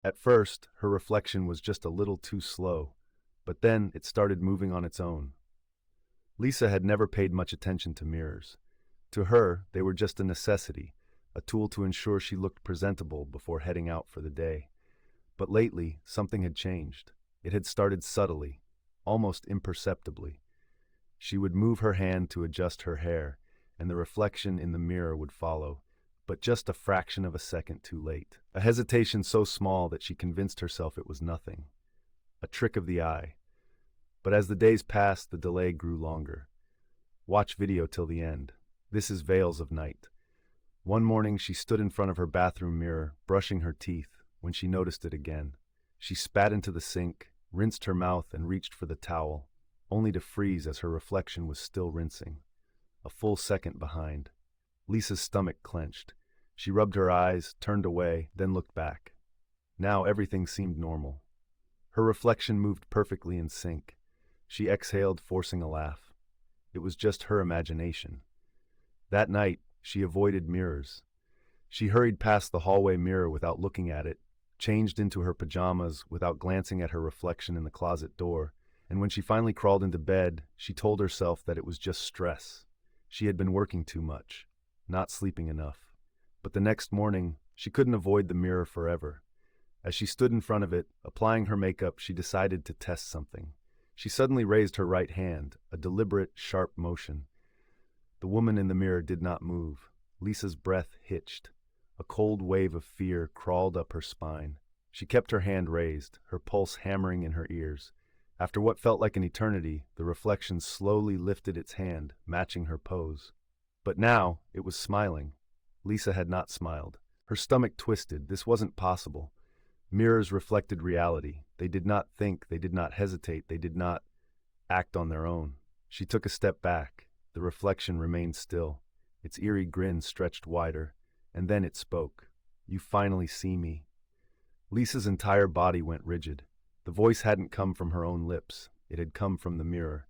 At first, her reflection was just a little too slow, but then it started moving on its own. Lisa had never paid much attention to mirrors. To her, they were just a necessity, a tool to ensure she looked presentable before heading out for the day. But lately, something had changed. It had started subtly, almost imperceptibly. She would move her hand to adjust her hair, and the reflection in the mirror would follow, but just a fraction of a second too late. A hesitation so small that she convinced herself it was nothing. A trick of the eye. But as the days passed, the delay grew longer. Watch video till the end. This is Veils of Night. One morning, she stood in front of her bathroom mirror, brushing her teeth, when she noticed it again. She spat into the sink, rinsed her mouth, and reached for the towel, only to freeze as her reflection was still rinsing. A full second behind. Lisa's stomach clenched. She rubbed her eyes, turned away, then looked back. Now everything seemed normal. Her reflection moved perfectly in sync. She exhaled, forcing a laugh. It was just her imagination. That night, she avoided mirrors. She hurried past the hallway mirror without looking at it, changed into her pajamas without glancing at her reflection in the closet door, and when she finally crawled into bed, she told herself that it was just stress. She had been working too much, not sleeping enough. But the next morning, she couldn't avoid the mirror forever. As she stood in front of it, applying her makeup, she decided to test something. She suddenly raised her right hand, a deliberate, sharp motion. The woman in the mirror did not move. Lisa's breath hitched. A cold wave of fear crawled up her spine. She kept her hand raised, her pulse hammering in her ears. After what felt like an eternity, the reflection slowly lifted its hand, matching her pose. But now, it was smiling. Lisa had not smiled. Her stomach twisted. This wasn't possible. Mirrors reflected reality. They did not think, they did not hesitate, they did not act on their own. She took a step back. The reflection remained still. Its eerie grin stretched wider, and then it spoke. "You finally see me." Lisa's entire body went rigid. The voice hadn't come from her own lips. It had come from the mirror.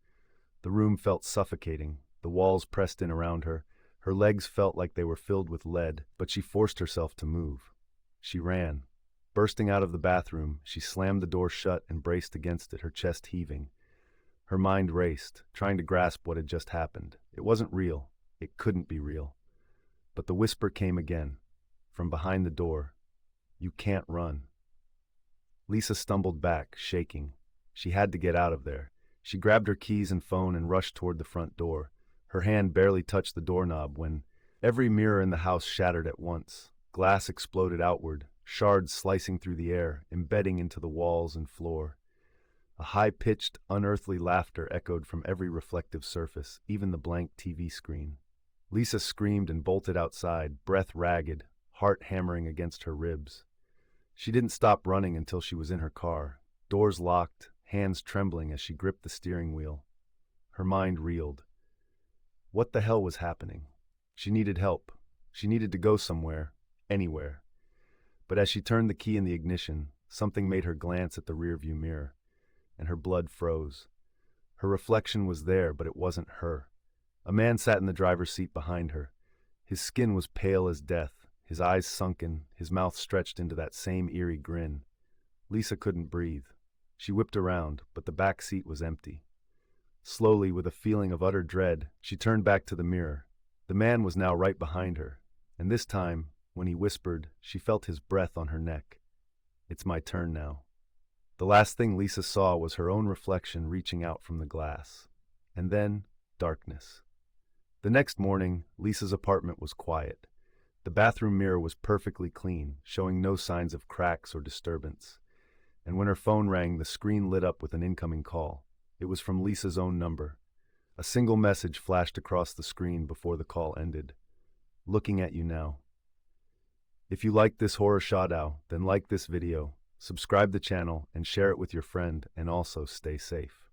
The room felt suffocating. The walls pressed in around her. Her legs felt like they were filled with lead, but she forced herself to move. She ran. Bursting out of the bathroom, she slammed the door shut and braced against it, her chest heaving. Her mind raced, trying to grasp what had just happened. It wasn't real. It couldn't be real. But the whisper came again, from behind the door. "You can't run." Lisa stumbled back, shaking. She had to get out of there. She grabbed her keys and phone and rushed toward the front door. Her hand barely touched the doorknob when every mirror in the house shattered at once. Glass exploded outward, shards slicing through the air, embedding into the walls and floor. A high-pitched, unearthly laughter echoed from every reflective surface, even the blank TV screen. Lisa screamed and bolted outside, breath ragged, heart hammering against her ribs. She didn't stop running until she was in her car, doors locked, hands trembling as she gripped the steering wheel. Her mind reeled. What the hell was happening? She needed help. She needed to go somewhere, anywhere. But as she turned the key in the ignition, something made her glance at the rearview mirror, and her blood froze. Her reflection was there, but it wasn't her. A man sat in the driver's seat behind her. His skin was pale as death, his eyes sunken, his mouth stretched into that same eerie grin. Lisa couldn't breathe. She whipped around, but the back seat was empty. Slowly, with a feeling of utter dread, she turned back to the mirror. The man was now right behind her, and this time, when he whispered, she felt his breath on her neck. "It's my turn now." The last thing Lisa saw was her own reflection reaching out from the glass. And then, darkness. The next morning, Lisa's apartment was quiet. The bathroom mirror was perfectly clean, showing no signs of cracks or disturbance. And when her phone rang, the screen lit up with an incoming call. It was from Lisa's own number. A single message flashed across the screen before the call ended. "Looking at you now." If you like this horror shout-out, then like this video, subscribe the channel, and share it with your friend, and also stay safe.